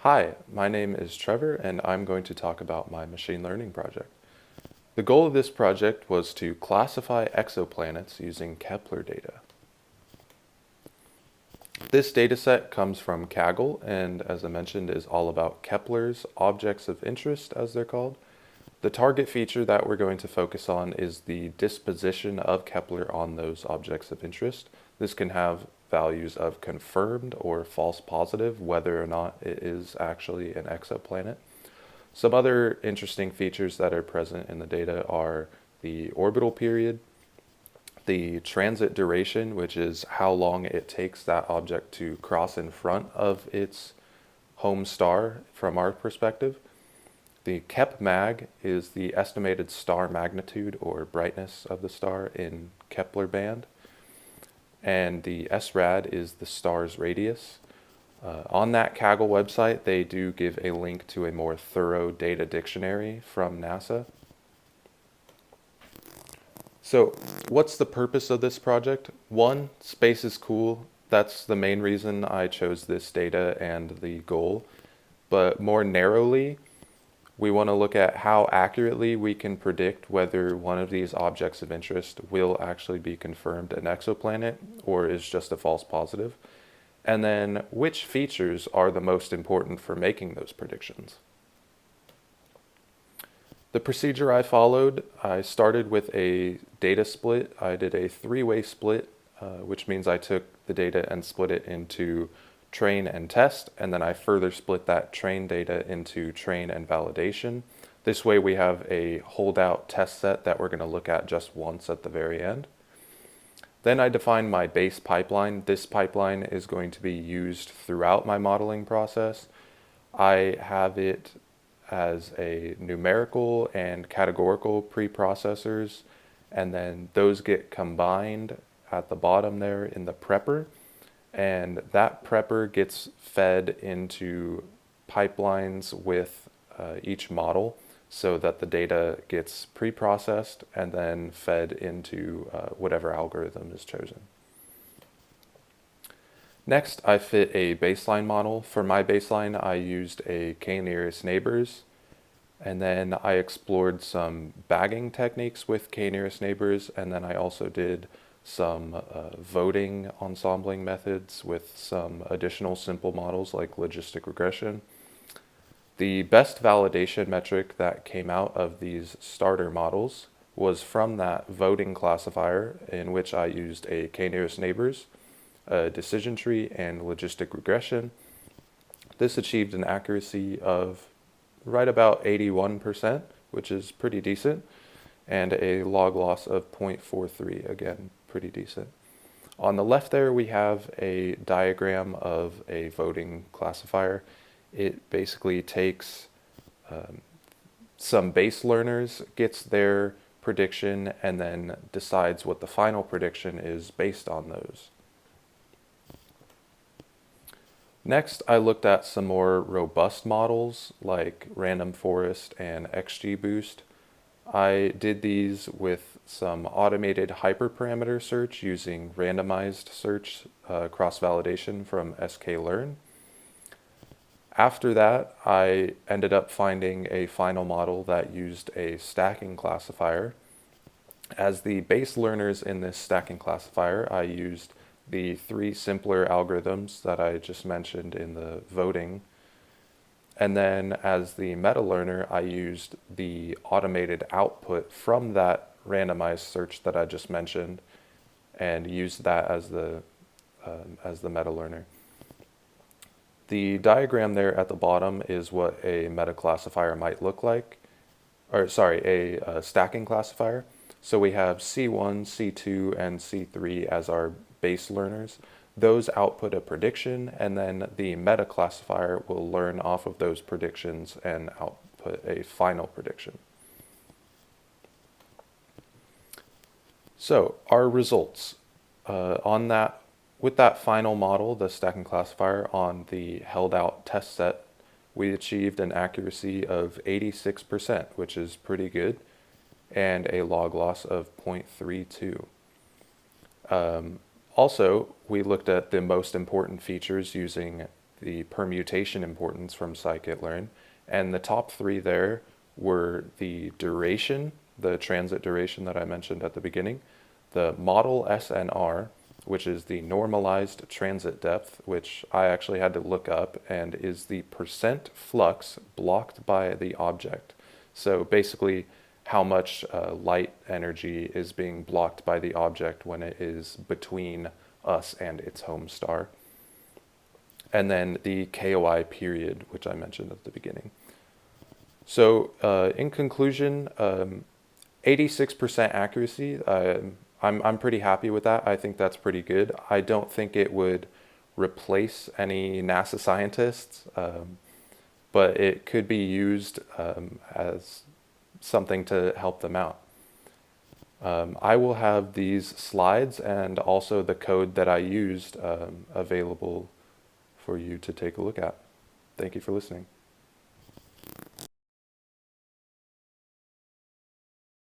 Hi, my name is Trevor and I'm going to talk about my machine learning project. The goal of this project was to classify exoplanets using Kepler data. This dataset comes from Kaggle and, as I mentioned, is all about Kepler's objects of interest, as they're called. The target feature that we're going to focus on is the disposition of Kepler on those objects of interest. This can have values of confirmed or false positive, whether or not it is actually an exoplanet. Some other interesting features that are present in the data are the orbital period, the transit duration, which is how long it takes that object to cross in front of its home star from our perspective. The Kep-mag is the estimated star magnitude or brightness of the star in Kepler band, and the SRAD is the star's radius. On that Kaggle website, they do give a link to a more thorough data dictionary from NASA. So, what's the purpose of this project? One, space is cool. That's the main reason I chose this data and the goal. But more narrowly, we want to look at how accurately we can predict whether one of these objects of interest will actually be confirmed an exoplanet or is just a false positive. And then which features are the most important for making those predictions. The procedure I followed, I started with a data split. I did a three-way split, which means I took the data and split it into train and test, and then I further split that train data into train and validation. This way we have a holdout test set that we're going to look at just once at the very end. Then I define my base pipeline. This pipeline is going to be used throughout my modeling process. I have it as a numerical and categorical preprocessors, and then those get combined at the bottom there in the prepper, and that prepper gets fed into pipelines with each model so that the data gets pre-processed and then fed into whatever algorithm is chosen. Next, I fit a baseline model. For my baseline, I used a k-nearest neighbors, and then I explored some bagging techniques with k-nearest neighbors, and then I also did some voting ensembling methods with some additional simple models like logistic regression. The best validation metric that came out of these starter models was from that voting classifier, in which I used a k-nearest neighbors, a decision tree, and logistic regression. This achieved an accuracy of right about 81%, which is pretty decent, and a log loss of 0.43, again, pretty decent. On the left there, we have a diagram of a voting classifier. It basically takes some base learners, gets their prediction, and then decides what the final prediction is based on those. Next, I looked at some more robust models like Random Forest and XGBoost. I did these with some automated hyperparameter search using randomized search cross-validation from sklearn. After that, I ended up finding a final model that used a stacking classifier. As the base learners in this stacking classifier, I used the three simpler algorithms that I just mentioned in the voting. And then as the meta learner, I used the automated output from that randomized search that I just mentioned and used that as the meta learner. The diagram there at the bottom is what a meta classifier might look like, or sorry, a stacking classifier. So we have C1, C2, and C3 as our base learners. Those output a prediction, and then the meta classifier will learn off of those predictions and output a final prediction. So our results with that final model, the stacking classifier on the held out test set, we achieved an accuracy of 86%, which is pretty good, and a log loss of 0.32. Also, we looked at the most important features using the permutation importance from scikit-learn. And the top three there were the duration, the transit duration that I mentioned at the beginning, the model SNR, which is the normalized transit depth, which I actually had to look up, and is the percent flux blocked by the object. So basically, how much light energy is being blocked by the object when it is between us and its home star. And then the KOI period, which I mentioned at the beginning. So in conclusion, 86% accuracy, I'm pretty happy with that. I think that's pretty good. I don't think it would replace any NASA scientists, but it could be used as something to help them out. I will have these slides and also the code that I used available for you to take a look at. Thank you for listening.